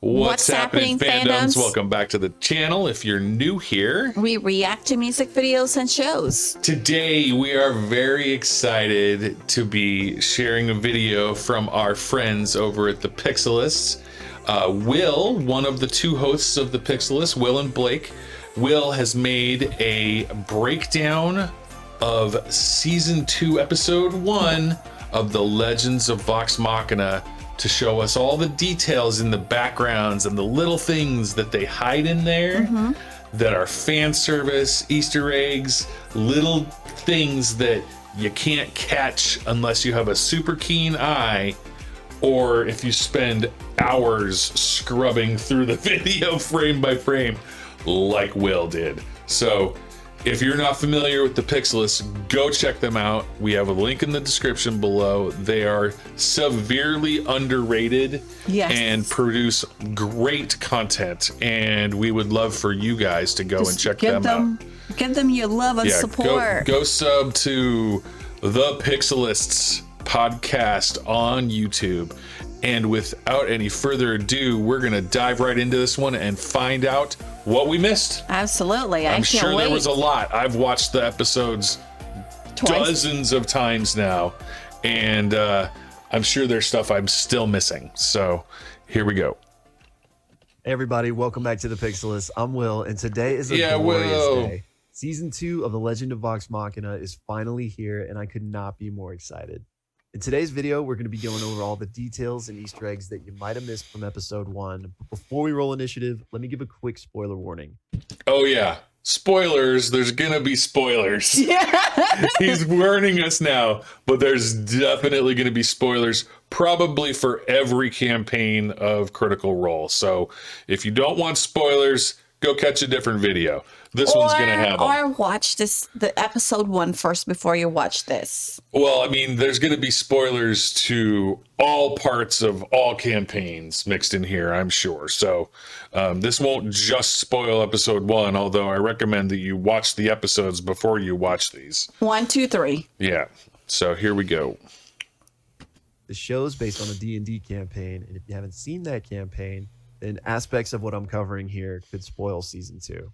What's happening, fandoms? Welcome back to the channel. If you're new here, we react to music videos and shows. Today, we are very excited to be sharing a video from our friends over at the Pixelists. Will, one of the two hosts of the Pixelists, Will and Blake. Will has made a breakdown of Season 2, Episode 1 of the Legends of Vox Machina to show us all the details in the backgrounds and the little things that they hide in there that are fan service, Easter eggs, little things that you can't catch unless you have a super keen eye or if you spend hours scrubbing through the video frame by frame like Will did. So if you're not familiar with the Pixelists, go check them out. We have a link in the description below. They are severely underrated and produce great content. And we would love for you guys to go and check them out. Give them your love and support. Go sub to the Pixelists Podcast on YouTube. And without any further ado, we're going to dive right into this one and find out what we missed. Absolutely. I'm sure there was a lot. I've watched the episodes dozens of times now, and I'm sure there's stuff I'm still missing. So here we go. Hey everybody, welcome back to the Pixelists. I'm Will, and today is a glorious day. Season 2 of The Legend of Vox Machina is finally here, and I could not be more excited. In today's video, we're going to be going over all the details and Easter eggs that you might have missed from episode 1. But before we roll initiative, let me give a quick spoiler warning. Oh yeah, spoilers. There's going to be spoilers. Yeah. He's warning us now, but there's definitely going to be spoilers, probably for every campaign of Critical Role. So if you don't want spoilers, go catch a different video. This one's going to have them. Or watch the episode 1 first before you watch this. Well, I mean, there's going to be spoilers to all parts of all campaigns mixed in here, I'm sure. So this won't just spoil episode 1, although I recommend that you watch the episodes before you watch these. 1, 2, 3. Yeah. So here we go. The show is based on a D&D campaign, and if you haven't seen that campaign, then aspects of what I'm covering here could spoil season 2.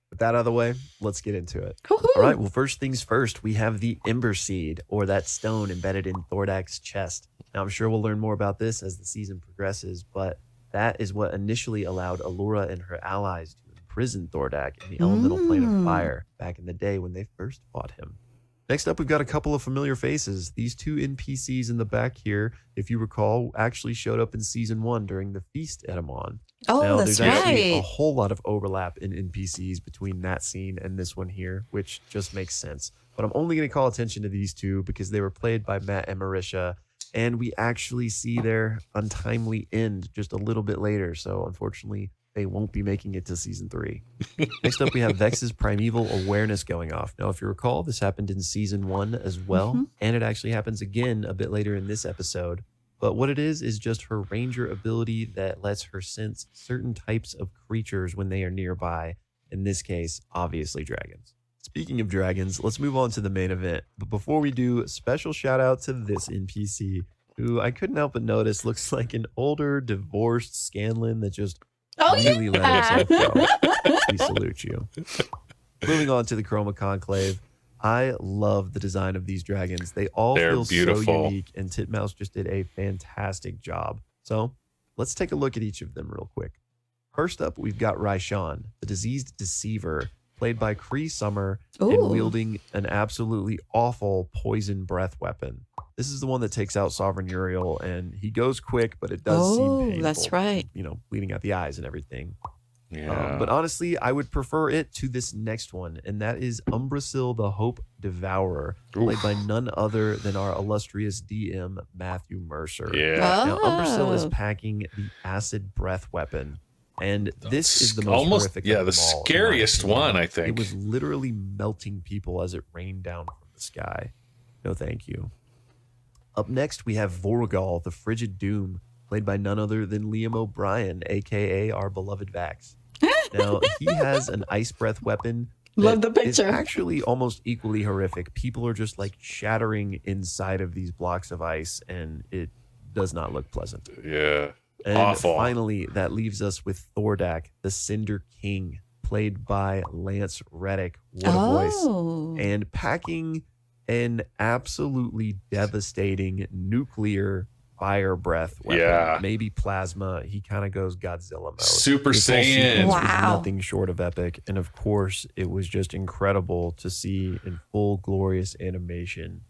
With that out of the way, let's get into it. Woo-hoo. All right, well, first things first, we have the Ember Seed, or that stone embedded in Thordak's chest. Now, I'm sure we'll learn more about this as the season progresses, but that is what initially allowed Allura and her allies to imprison Thordak in the elemental plane of fire back in the day when they first fought him. Next up, we've got a couple of familiar faces. These two NPCs in the back here, if you recall, actually showed up in season 1 during the feast at Amon. Oh, now, that's there's actually right. a whole lot of overlap in NPCs between that scene and this one here, which just makes sense. But I'm only going to call attention to these two because they were played by Matt and Marisha, and we actually see their untimely end just a little bit later. So unfortunately, they won't be making it to season 3. Next up, we have Vex's primeval awareness going off. Now, if you recall, this happened in season 1 as well, and it actually happens again a bit later in this episode. But what it is just her ranger ability that lets her sense certain types of creatures when they are nearby. In this case, obviously dragons. Speaking of dragons, let's move on to the main event. But before we do, special shout out to this NPC, who I couldn't help but notice looks like an older, divorced Scanlan that just really let himself go. We salute you. Moving on to the Chroma Conclave. I love the design of these dragons. They all feel beautiful. So unique, and Titmouse just did a fantastic job. So let's take a look at each of them real quick. First up, we've got Raishan, the diseased deceiver, played by Cree Summer, and wielding an absolutely awful poison breath weapon. This is the one that takes out Sovereign Uriel, and he goes quick, but it does seem painful. That's right. You know, bleeding out the eyes and everything. Yeah. But honestly, I would prefer it to this next one, and that is Umbrasyl the Hope Devourer, played by none other than our illustrious DM, Matthew Mercer. Yeah. Now, Umbrasyl is packing the acid breath weapon, and this is the most horrific of them all, the scariest one, I think. It was literally melting people as it rained down from the sky. No thank you. Up next, we have Vorgal, the Frigid Doom, played by none other than Liam O'Brien, a.k.a. our beloved Vax. Now, he has an ice breath weapon Love the picture. It's actually almost equally horrific. People are just like shattering inside of these blocks of ice, and it does not look pleasant. Yeah. And Awful. finally, that leaves us with Thordak, the Cinder King, played by Lance Reddick. What a voice. And packing an absolutely devastating nuclear fire breath weapon. Yeah. Maybe plasma. He kind of goes Godzilla mode. Super This whole Saiyan. sequence was Wow. nothing short of epic. And of course, it was just incredible to see in full glorious animation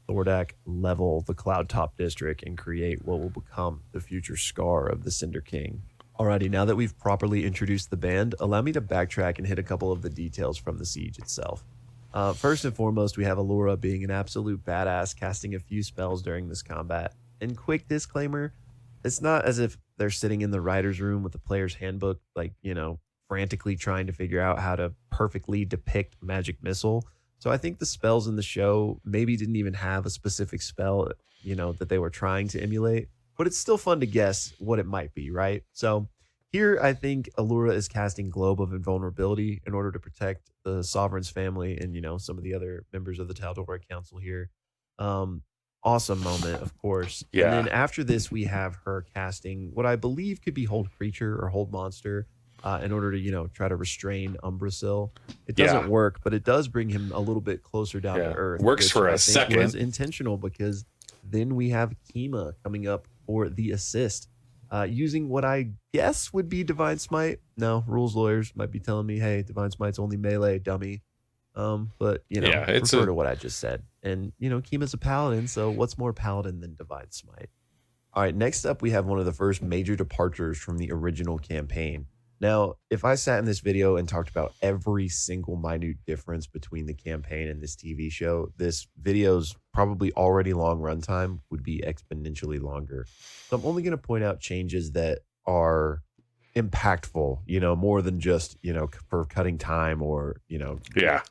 Thordak level the Cloud Top District and create what will become the future scar of the Cinder King. Alrighty, now that we've properly introduced the band, allow me to backtrack and hit a couple of the details from the siege itself. First and foremost, we have Allura being an absolute badass, casting a few spells during this combat. And quick disclaimer, it's not as if they're sitting in the writer's room with the player's handbook, like, frantically trying to figure out how to perfectly depict magic missile. So I think the spells in the show maybe didn't even have a specific spell, that they were trying to emulate, but it's still fun to guess what it might be, right? So here I think Allura is casting Globe of Invulnerability in order to protect the Sovereign's family and, some of the other members of the Tal'Dorei Council here. Awesome moment, of course. Yeah. And then after this, we have her casting what I believe could be Hold Creature or Hold Monster in order to, try to restrain Umbrasyl. It doesn't work, but it does bring him a little bit closer down to earth. Works which for I a think second. was intentional because then we have Kima coming up for the assist. Using what I guess would be Divine Smite. No, rules lawyers might be telling me, hey, Divine Smite's only melee, dummy. But it's refer to what I just said. And Kima's a paladin, so what's more paladin than Divine Smite? All right, next up we have one of the first major departures from the original campaign. Now, if I sat in this video and talked about every single minute difference between the campaign and this TV show, this video's probably already long runtime would be exponentially longer. So I'm only going to point out changes that are impactful, more than just, for cutting time or,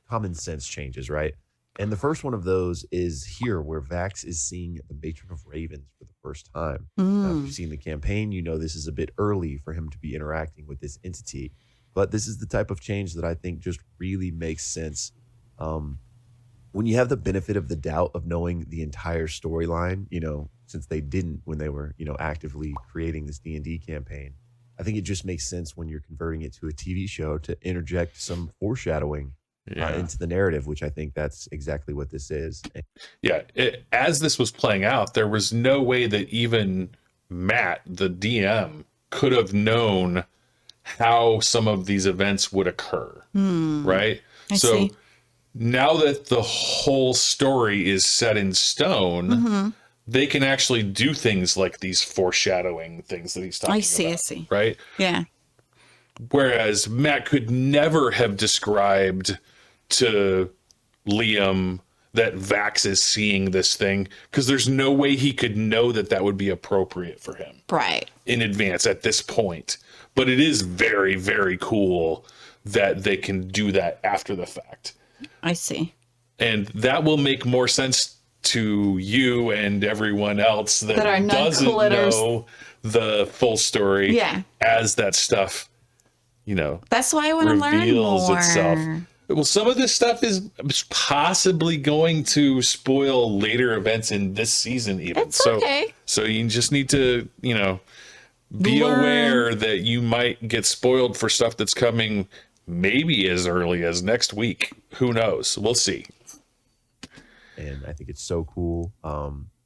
common sense changes, right? And the first one of those is here where Vax is seeing the Matron of Ravens for the first time. Now, if you've seen the campaign, this is a bit early for him to be interacting with this entity. But this is the type of change that I think just really makes sense. When you have the benefit of the doubt of knowing the entire storyline, since they didn't when they were, actively creating this D&D campaign, I think it just makes sense when you're converting it to a TV show to interject some foreshadowing into the narrative, which I think that's exactly what this is. Yeah, as this was playing out, there was no way that even Matt, the DM, could have known how some of these events would occur, right? I see. Now that the whole story is set in stone, they can actually do things like these foreshadowing things that he's talking about. I see. Right? Yeah. Whereas Matt could never have described to Liam that Vax is seeing this thing, because there's no way he could know that that would be appropriate for him Right. in advance at this point. But it is very, very cool that they can do that after the fact. I see. And that will make more sense to you and everyone else that That are doesn't non-collectors. know the full story Yeah. as that stuff, That's why I want to learn reveals more. itself. Well, some of this stuff is possibly going to spoil later events in this season, even. It's okay. So you just need to, be Learn. aware that you might get spoiled for stuff that's coming maybe as early as next week. Who knows? We'll see. And I think it's so cool.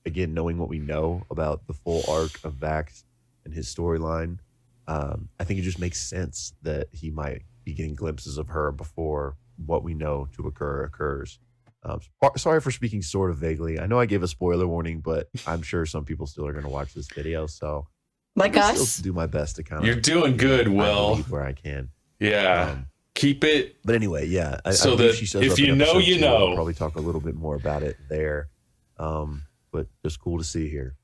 Again, knowing what we know about the full arc of Vax and his storyline, I think it just makes sense that he might be getting glimpses of her before what we know to occur occurs. Sorry for speaking sort of vaguely. I know I gave a spoiler warning, but I'm sure some people still are going to watch this video. So Like I'll us. still do my best to kind of You're doing good, Will. where I can. Yeah. Keep it. But anyway, yeah. So believe that she shows if up in you know, episode you 2. I'll know. probably talk a little bit more about it there. But just cool to see here.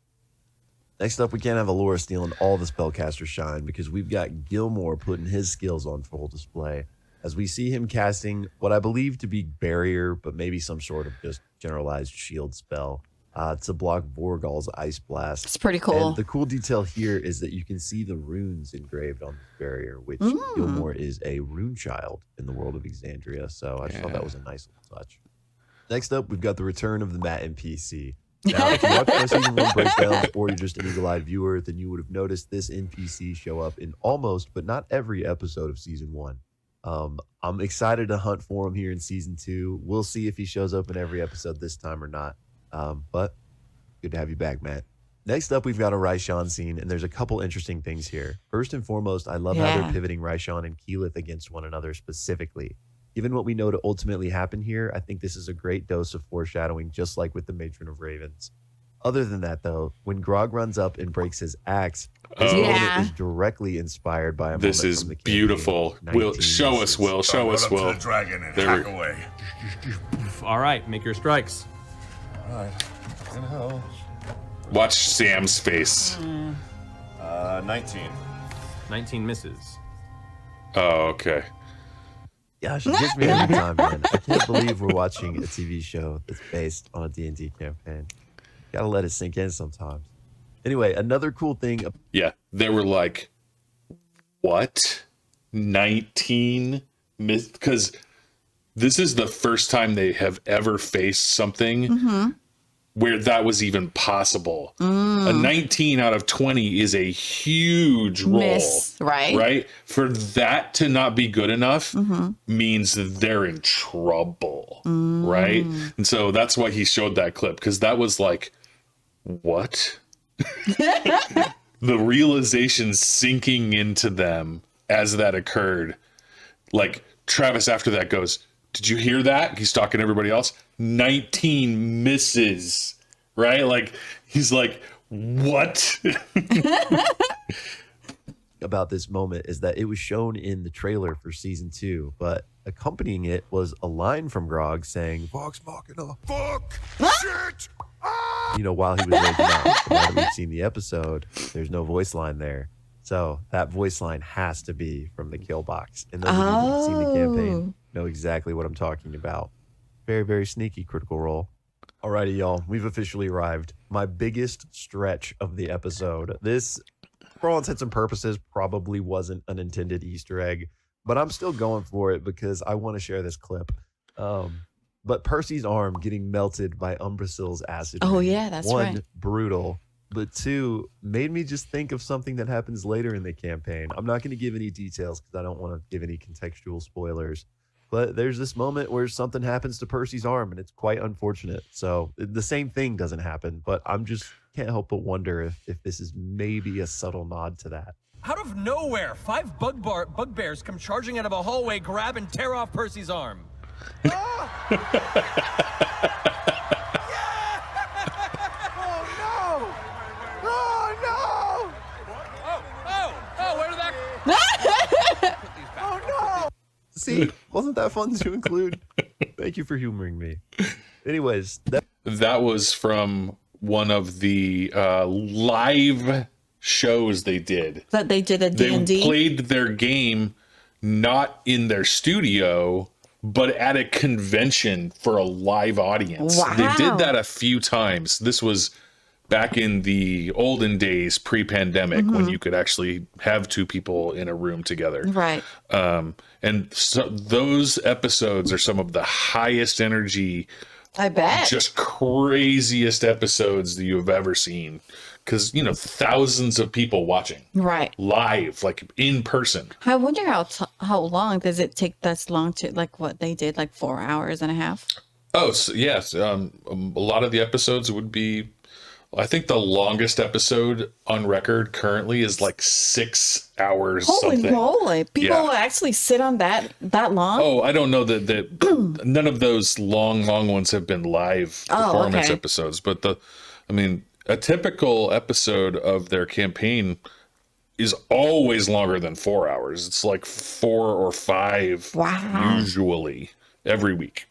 Next up, we can't have Allura stealing all the spellcaster shine because we've got Gilmore putting his skills on full display as we see him casting what I believe to be barrier, but maybe some sort of just generalized shield spell to block Vorgal's Ice Blast. It's pretty cool. And the cool detail here is that you can see the runes engraved on this barrier, which Gilmore is a rune child in the world of Exandria. So I just thought that was a nice little touch. Next up, we've got the return of the Matt NPC. Now, if you watch my season 1 breakdowns or you're just an eagle-eyed viewer, then you would have noticed this NPC show up in almost, but not every episode of season 1. I'm excited to hunt for him here in season 2. We'll see if he shows up in every episode this time or not. But good to have you back, Matt. Next up, we've got a Raishan scene, and there's a couple interesting things here. First and foremost, I love how they're pivoting Raishan and Keylith against one another specifically. Given what we know to ultimately happen here, I think this is a great dose of foreshadowing, just like with the Matron of Ravens. Other than that, though, when Grog runs up and breaks his axe, this moment is directly inspired by a moment This is from the beautiful. Will, show us, Will. Show us, Will. To the dragon and hack away. All right, make your strikes. All right. In hell. Watch Sam's face. 19. 19 misses. Oh, okay. Yeah, she gets me every time, man. I can't believe we're watching a TV show that's based on a D&D campaign. Gotta let it sink in sometimes. Anyway, another cool thing. Yeah, they were like, what? 19? Because this is the first time they have ever faced something where that was even possible. A 19 out of 20 is a huge roll. Miss, right? Right? For that to not be good enough means that they're in trouble. Right? And so that's why he showed that clip, because that was like, what? The realization sinking into them as that occurred. Like, Travis after that goes, did you hear that? He's talking to everybody else. 19 misses, right? Like, he's like, what? About this moment is that it was shown in the trailer for season 2, but accompanying it was a line from Grog saying, Vox Machina, fuck, shit, you know, while he was raging out. Now that we've seen the episode, there's no voice line there. So that voice line has to be from the kill box. And those of you that have seen the campaign know exactly what I'm talking about. Very, very sneaky Critical Role. Alrighty, y'all. We've officially arrived. My biggest stretch of the episode. This, for all intents and purposes, probably wasn't an intended Easter egg, but I'm still going for it because I want to share this clip. But Percy's arm getting melted by Umbracill's acid. Oh, yeah, that's one, right. brutal. But 2, made me just think of something that happens later in the campaign. I'm not going to give any details because I don't want to give any contextual spoilers. But there's this moment where something happens to Percy's arm, and it's quite unfortunate. So the same thing doesn't happen, but I'm just can't help but wonder if this is maybe a subtle nod to that. Out of nowhere, 5 bugbears come charging out of a hallway, grab and tear off Percy's arm. See, wasn't that fun to include? Thank you for humoring me. Anyways, That was from one of the live shows they did. That they did a They D&D? played their game not in their studio, but at a convention for a live audience. Wow. They did that a few times. This was back in the olden days, pre-pandemic, when you could actually have 2 people in a room together. Right. And so those episodes are some of the highest energy, I bet. just craziest episodes that you have ever seen. Because, you know, thousands of people watching Right. live, like in person. I wonder how long does it take that's long to, like what they did, like 4 hours and a half? Oh, so yes. A lot of the episodes would be, I think the longest episode on record currently is like 6 hours. Holy something. moly. People Yeah. will actually sit on that long? Oh, I don't know that none of those long ones have been live performance okay. episodes, but a typical episode of their campaign is always longer than 4 hours. It's like 4 or 5 Wow. usually every week.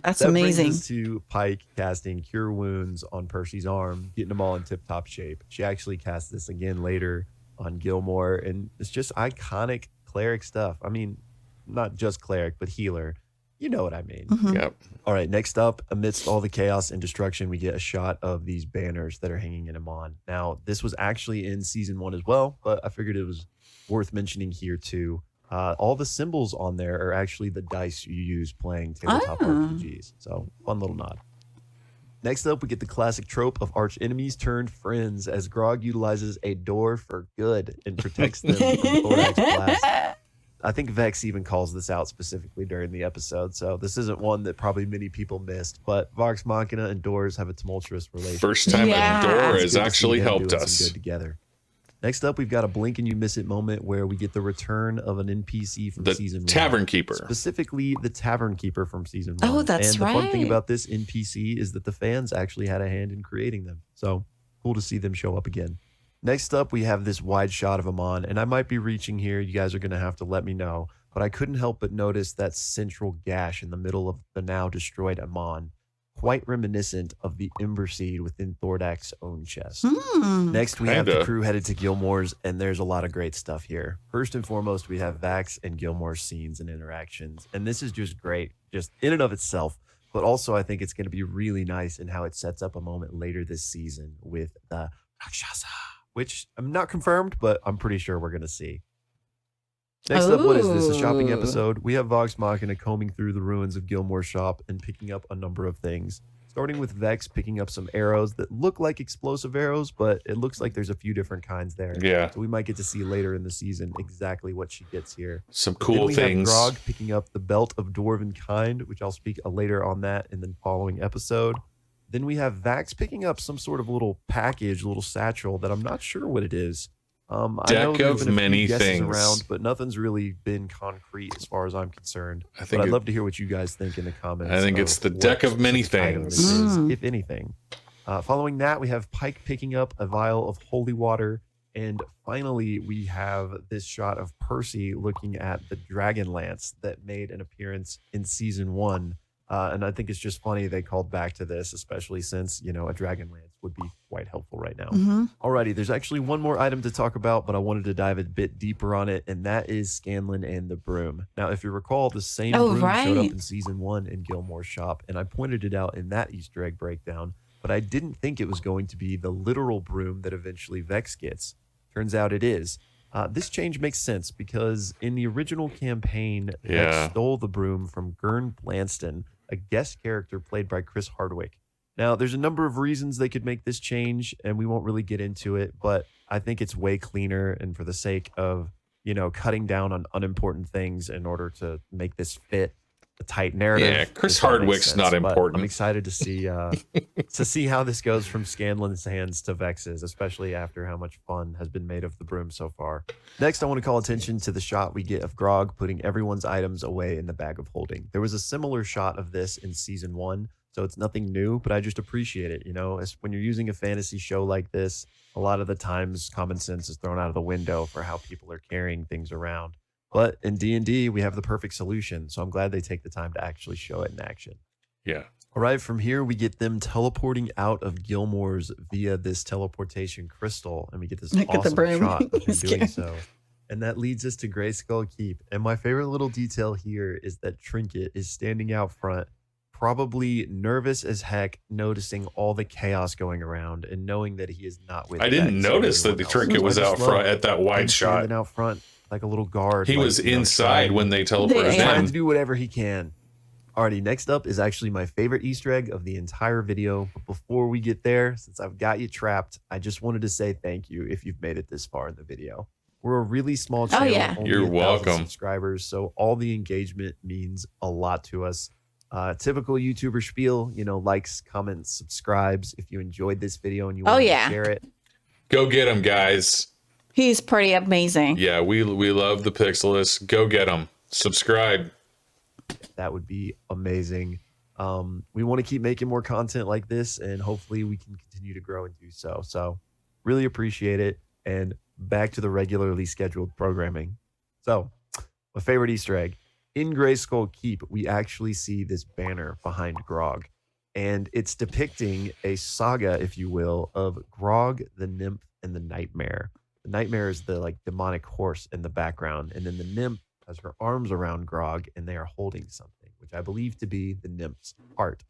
That's that amazing. brings us to Pike casting Cure Wounds on Percy's arm, getting them all in tip-top shape. She actually cast this again later on Gilmore, and it's just iconic cleric stuff. I mean, not just cleric, but healer. You know what I mean. Yep. All right, next up, amidst all the chaos and destruction, we get a shot of these banners that are hanging in Amon. Now, this was actually in season 1 as well, but I figured it was worth mentioning here too. All the symbols on there are actually the dice you use playing tabletop RPGs. So, fun little nod. Next up, we get the classic trope of arch enemies turned friends as Grog utilizes a door for good and protects them from Thorax blast. I think Vex even calls this out specifically during the episode, so this isn't one that probably many people missed, but Vox Machina and doors have a tumultuous relationship. First time a door It's has good to actually see them helped doing us. some good together. Next up, we've got a blink and you miss it moment where we get the return of an NPC from The season 1. Tavern Keeper. Specifically, the Tavern Keeper from season 1. Oh, that's and the fun thing right. about this NPC is that the fans actually had a hand in creating them. So cool to see them show up again. Next up, we have this wide shot of Amon, and I might be reaching here. You guys are going to have to let me know. But I couldn't help but notice that central gash in the middle of the now destroyed Amon, quite reminiscent of the Ember Seed within Thordak's own chest. Next, we have the Kinda. crew headed to Gilmore's, and there's a lot of great stuff here. First and foremost, we have Vax and Gilmore's scenes and interactions, and this is just great, just in and of itself. But also, I think it's going to be really nice in how it sets up a moment later this season with the Rakshasa, which I'm not confirmed, but I'm pretty sure we're going to see. Next up, what is this? A shopping Ooh. episode. We have Vox Machina combing through the ruins of Gilmore's shop and picking up a number of things. Starting with Vex picking up some arrows that look like explosive arrows, but it looks like there's a few different kinds there. Yeah. So we might get to see later in the season exactly what she gets here. Some Then cool we things. have Grog picking up the Belt of Dwarven Kind, which I'll speak later on that in the following episode. Then we have Vax picking up some sort of little package, little satchel that I'm not sure what it is. I know Deck there's of been a few many guesses things. around, but nothing's really been concrete as far as I'm concerned. I But think I'd it- love to hear what you guys think in the comments. I think of it's the what deck of many item it things. is, Mm. if anything. Following that, we have Pike picking up a vial of holy water. And finally, we have this shot of Percy looking at the dragon lance that made an appearance in season 1. And I think it's just funny they called back to this, especially since, a dragon lance would be quite helpful right now. Alrighty, there's actually one more item to talk about, but I wanted to dive a bit deeper on it, and that is Scanlan and the broom. Now, if you recall, the same broom showed up right. in season 1 in Gilmore's shop, and I pointed it out in that Easter egg breakdown, but I didn't think it was going to be the literal broom that eventually Vex gets. Turns out it is. This change makes sense because in the original campaign, Yeah. Vex stole the broom from Gurn Blanston, a guest character played by Chris Hardwick. Now, there's a number of reasons they could make this change, and we won't really get into it, but I think it's way cleaner, and for the sake of, cutting down on unimportant things in order to make this fit a tight narrative. Yeah, Chris if that makes Hardwick's sense. not But important. I'm excited to see how this goes from Scanlan's hands to Vex's, especially after how much fun has been made of the broom so far. Next, I want to call attention to the shot we get of Grog putting everyone's items away in the bag of holding. There was a similar shot of this in season 1, so it's nothing new, but I just appreciate it. As when you're using a fantasy show like this, a lot of the times common sense is thrown out of the window for how people are carrying things around. But in D&D, we have the perfect solution, so I'm glad they take the time to actually show it in action. Yeah. All right, from here, we get them teleporting out of Gilmore's via this teleportation crystal, and we get this Look at the awesome broom. shot of them doing Scared. so. And that leads us to Greyskull Keep. And my favorite little detail here is that Trinket is standing out front, probably nervous as heck, noticing all the chaos going around and knowing that he is not with I didn't Vex or notice that anyone the else. Trinket was I just out love front at that him wide shot. standing out front like a little guard. He like, was inside trying- when they teleported Yeah. trying in. to do whatever he can. Alrighty, next up is actually my favorite Easter egg of the entire video. But before we get there, since I've got you trapped, I just wanted to say thank you if you've made it this far in the video. We're a really small channel. yeah. only You're 1,000 welcome. subscribers, so all the engagement means a lot to us. Typical YouTuber spiel, likes, comments, subscribes. If you enjoyed this video and you want yeah. to share it, Go get him, guys. He's pretty amazing. Yeah, we love the Pixelists. Go get them. Subscribe. that would be amazing. We want to keep making more content like this, and hopefully we can continue to grow and do so. So really appreciate it. And back to the regularly scheduled programming. So my favorite Easter egg. In Greyskull Keep, we actually see this banner behind Grog. And it's depicting a saga, if you will, of Grog, the nymph, and the nightmare. The nightmare is the demonic horse in the background. And then the nymph has her arms around Grog, and they are holding something, which I believe to be the nymph's heart.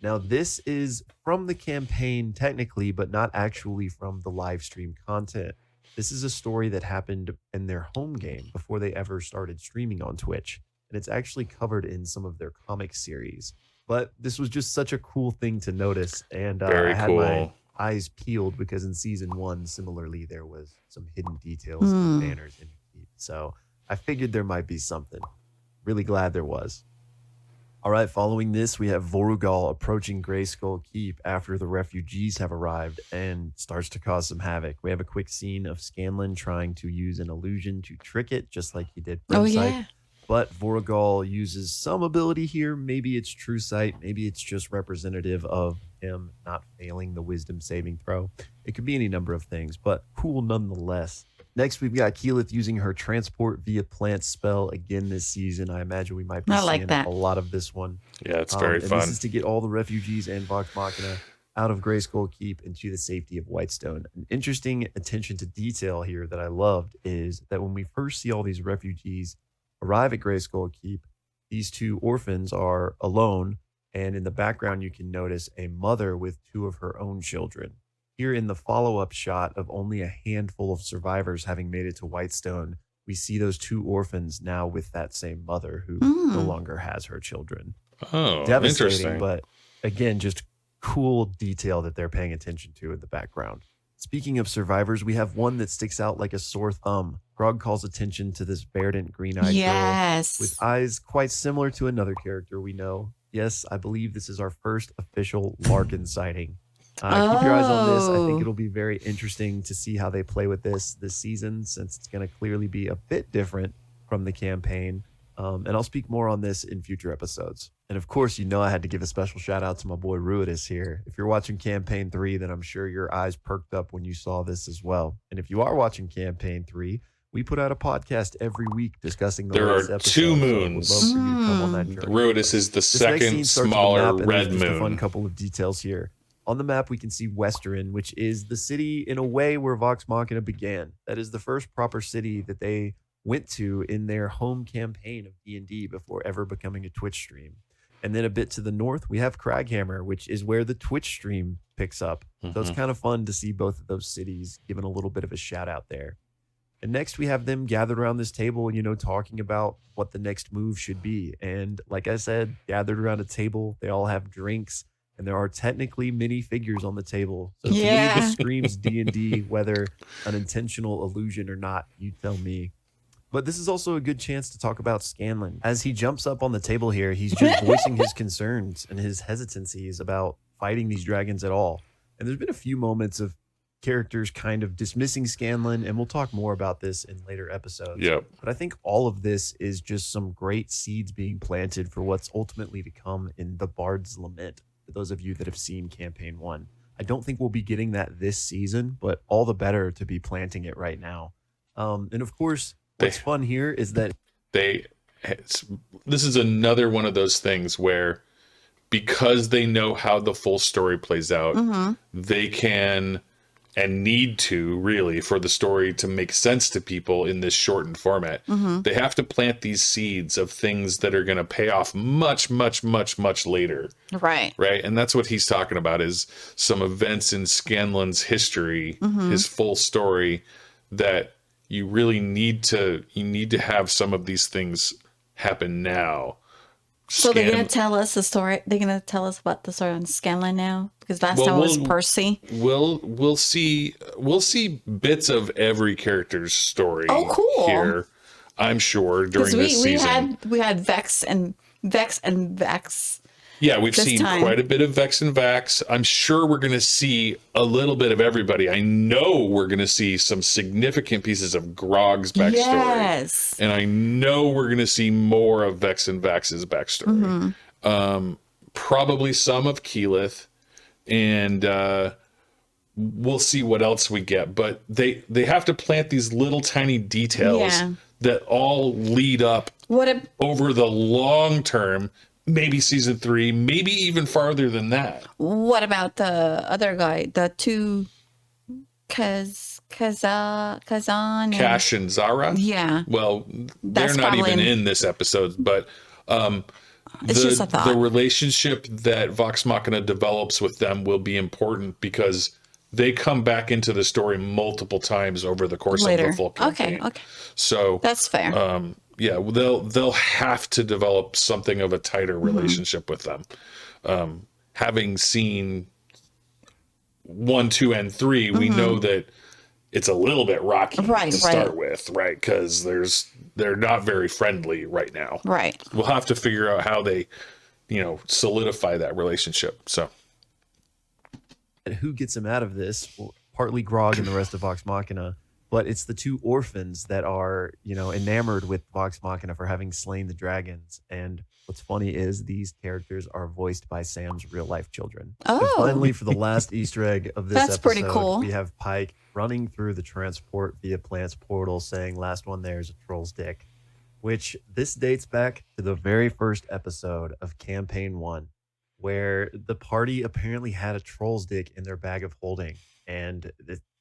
Now, this is from the campaign technically, but not actually from the live stream content. This is a story that happened in their home game before they ever started streaming on Twitch. And it's actually covered in some of their comic series. But this was just such a cool thing to notice. And Very I had cool. my eyes peeled because in season 1, similarly, there was some hidden details and banners in Keep. So I figured there might be something. Really glad there was. All right, following this, we have Vorugal approaching Greyskull Keep after the refugees have arrived and starts to cause some havoc. We have a quick scene of Scanlan trying to use an illusion to trick it, just like he did Oh, Brimsight. yeah. But Vorugal uses some ability here. Maybe it's True Sight. Maybe it's just representative of him not failing the wisdom saving throw. It could be any number of things, but cool nonetheless. Next, we've got Keylith using her transport via plant spell again this season. I imagine we might be I like seeing that. a lot of this one. Yeah, it's very and fun. This is to get all the refugees and Vox Machina out of Greyskull Keep into the safety of Whitestone. An interesting attention to detail here that I loved is that when we first see all these refugees arrive at Greyskull Keep, these 2 orphans are alone, and in the background you can notice a mother with 2 of her own children. Here in the follow-up shot of only a handful of survivors having made it to Whitestone, we see those 2 orphans now with that same mother who no longer has her children. Oh, Devastating, interesting. but again, just cool detail that they're paying attention to in the background. Speaking of survivors, we have one that sticks out like a sore thumb. Grog calls attention to this verdant green-eyed girl Yes. with eyes quite similar to another character we know. Yes, I believe this is our first official Larkin sighting. Keep your eyes on this. I think Oh. it'll be very interesting to see how they play with this season, since it's going to clearly be a bit different from the campaign. And I'll speak more on this in future episodes. And of course, you know I had to give a special shout out to my boy Ruidus here. If you're watching Campaign 3, then I'm sure your eyes perked up when you saw this as well. And if you are watching Campaign 3, we put out a podcast every week discussing the There latest are episodes. 2 So we'd moons. love for you to come on that journey. Rhodus is the This next second scene starts with a smaller map, and red there's just a fun moon. couple of details here. On the map, we can see Westerin, which is the city in a way where Vox Machina began. That is the first proper city that they went to in their home campaign of D&D before ever becoming a Twitch stream. And then a bit to the north, we have Craghammer, which is where the Twitch stream picks up. So it's kind of fun to see both of those cities given a little bit of a shout out there. And next we have them gathered around this table, talking about what the next move should be. And like I said, gathered around a table, they all have drinks, and there are technically mini figures on the table. So to me, Yeah. this screams D&D, whether an intentional illusion or not, you tell me. But this is also a good chance to talk about Scanlan. As he jumps up on the table here, he's just voicing his concerns and his hesitancies about fighting these dragons at all. And there's been a few moments of characters kind of dismissing Scanlan, and we'll talk more about this in later episodes. Yep. But I think all of this is just some great seeds being planted for what's ultimately to come in the Bard's Lament, for those of you that have seen Campaign 1. I don't think we'll be getting that this season, but all the better to be planting it right now. And of course, what's fun here is that this is another one of those things where, because they know how the full story plays out, they can and need to, really, for the story to make sense to people in this shortened format, they have to plant these seeds of things that are going to pay off much, much, much, much later. Right. Right. And that's what he's talking about, is some events in Scanlan's history, his full story, that you really need to have some of these things happen now. So they're going to tell us the story. They're going to tell us about the story on Scanlan now, because last time it was Percy. We'll see bits of every character's story. Oh, cool. Here, I'm sure, during this season. we had Vex and Vex. Yeah, we've this seen time. quite a bit of Vex and Vax. I'm sure we're going to see a little bit of everybody. I know we're going to see some significant pieces of Grog's backstory. Yes. And I know we're going to see more of Vex and Vax's backstory. Probably some of Keylith. And we'll see what else we get. But they have to plant these little tiny details that all lead up over the long term. Maybe season 3, maybe even farther than that. What about the other guy? The two Kazan and Cash and Zara? Yeah. Well, That's they're not even probably in this episode, but It's just a thought. the relationship that Vox Machina develops with them will be important, because they come back into the story multiple times over the course of the full campaign. Okay. So That's fair. yeah, they'll have to develop something of a tighter relationship with them. having seen 1, 2, and 3, we know that it's a little bit rocky to start with, right? Because they're not very friendly right now. Right. We'll have to figure out how they, solidify that relationship. So, and who gets him out of this? Well, partly Grog and the rest of Vox Machina, but it's the 2 orphans that are, enamored with Vox Machina for having slain the dragons. And what's funny is these characters are voiced by Sam's real life children. Oh. And finally, for the last Easter egg of this That's episode, pretty cool. We have Pike running through the transport via Plant's portal saying, "Last one there is a troll's dick," which this dates back to the very first episode of Campaign 1, where the party apparently had a troll's dick in their bag of holding. And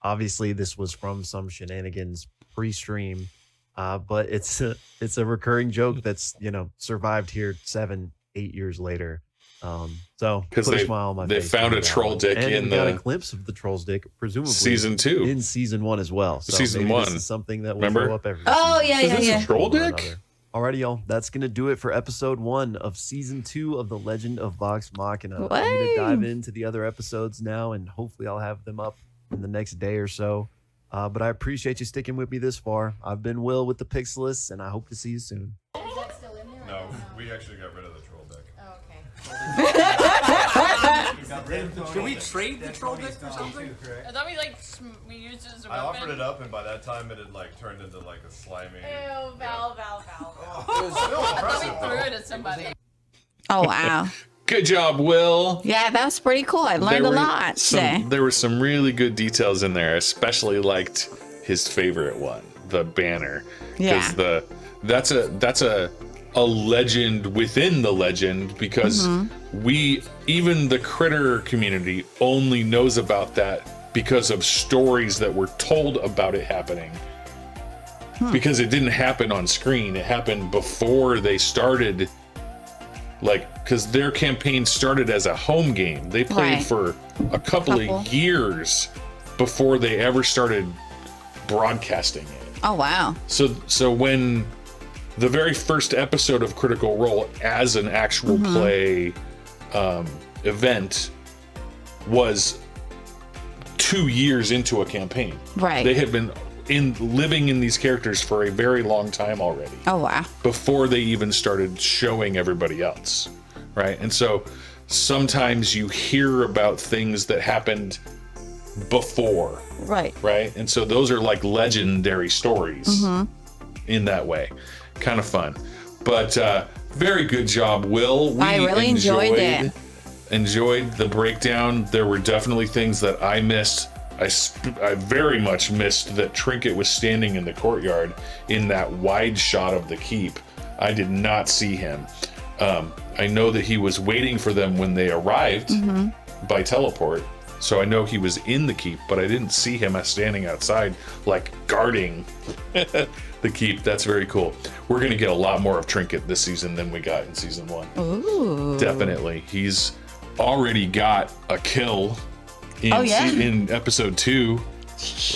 obviously this was from some shenanigans pre-stream, but it's a recurring joke that's, survived here 7-8 years later. So because put a smile on my face. They found a troll dick and got a glimpse of the troll's dick, presumably season 2, in season 1 as well. So season maybe 1 this is something that will remember? show up every Oh, season. yeah, Is this a troll dick? Alrighty, y'all. That's going to do it for episode 1 of season 2 of The Legend of Vox Machina. I'm going to dive into the other episodes now, and hopefully I'll have them up in the next day or so. But I appreciate you sticking with me this far. I've been Will with the Pixelists, and I hope to see you soon. No, we actually got rid of the troll deck. Should we trade the troll dick for something? I thought we used it as a I weapon. offered it up, and by that time it had turned into a slimy. Ew, Val. It was still I thought impressive. we threw it at somebody. Oh, wow. Good job, Will. Yeah, that's pretty cool. I learned a lot today. There were some really good details in there. I especially liked his favorite one, the banner. Yeah. That's a legend within the legend, because even the critter community only knows about that because of stories that were told about it happening. Because it didn't happen on screen. It happened before they started, because their campaign started as a home game. They played for a couple of years before they ever started broadcasting it. Oh, wow. So when the very first episode of Critical Role as an actual play event was 2 years into a campaign. Right. They had been living in these characters for a very long time already. Oh, wow. Before they even started showing everybody else, right? And so sometimes you hear about things that happened before, Right. and so those are like legendary stories in that way. Kind of fun. But very good job, Will. I really enjoyed it. Enjoyed the breakdown. There were definitely things that I missed. I very much missed that Trinket was standing in the courtyard in that wide shot of the keep. I did not see him. I know that he was waiting for them when they arrived by teleport. So I know he was in the keep, but I didn't see him as standing outside, guarding the keep. That's very cool. We're going to get a lot more of Trinket this season than we got in season 1. Ooh. Definitely. He's already got a kill in, in episode 2,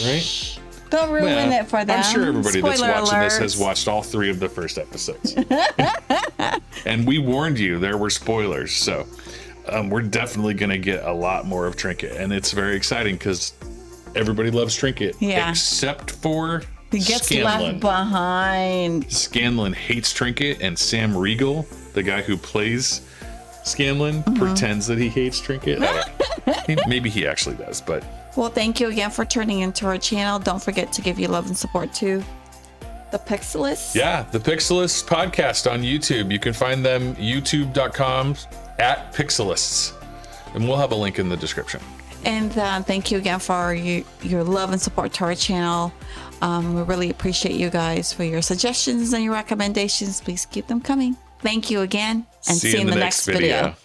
right? Don't ruin it for them. I'm sure everybody that's Spoiler watching this alerts. has watched all 3 of the first episodes. And we warned you, there were spoilers. So we're definitely going to get a lot more of Trinket. And it's very exciting because everybody loves Trinket. Yeah. Except for He gets Scanlan. left behind. Scanlan hates Trinket, and Sam Riegel, the guy who plays Scanlan, pretends that he hates Trinket. Maybe he actually does, but... Well, thank you again for tuning into our channel. Don't forget to give your love and support to the Pixelists. Yeah, the Pixelists Podcast on YouTube. You can find them youtube.com/Pixelists. And we'll have a link in the description. And thank you again for your love and support to our channel. We really appreciate you guys for your suggestions and your recommendations. Please keep them coming. Thank you again, and see you in the next video.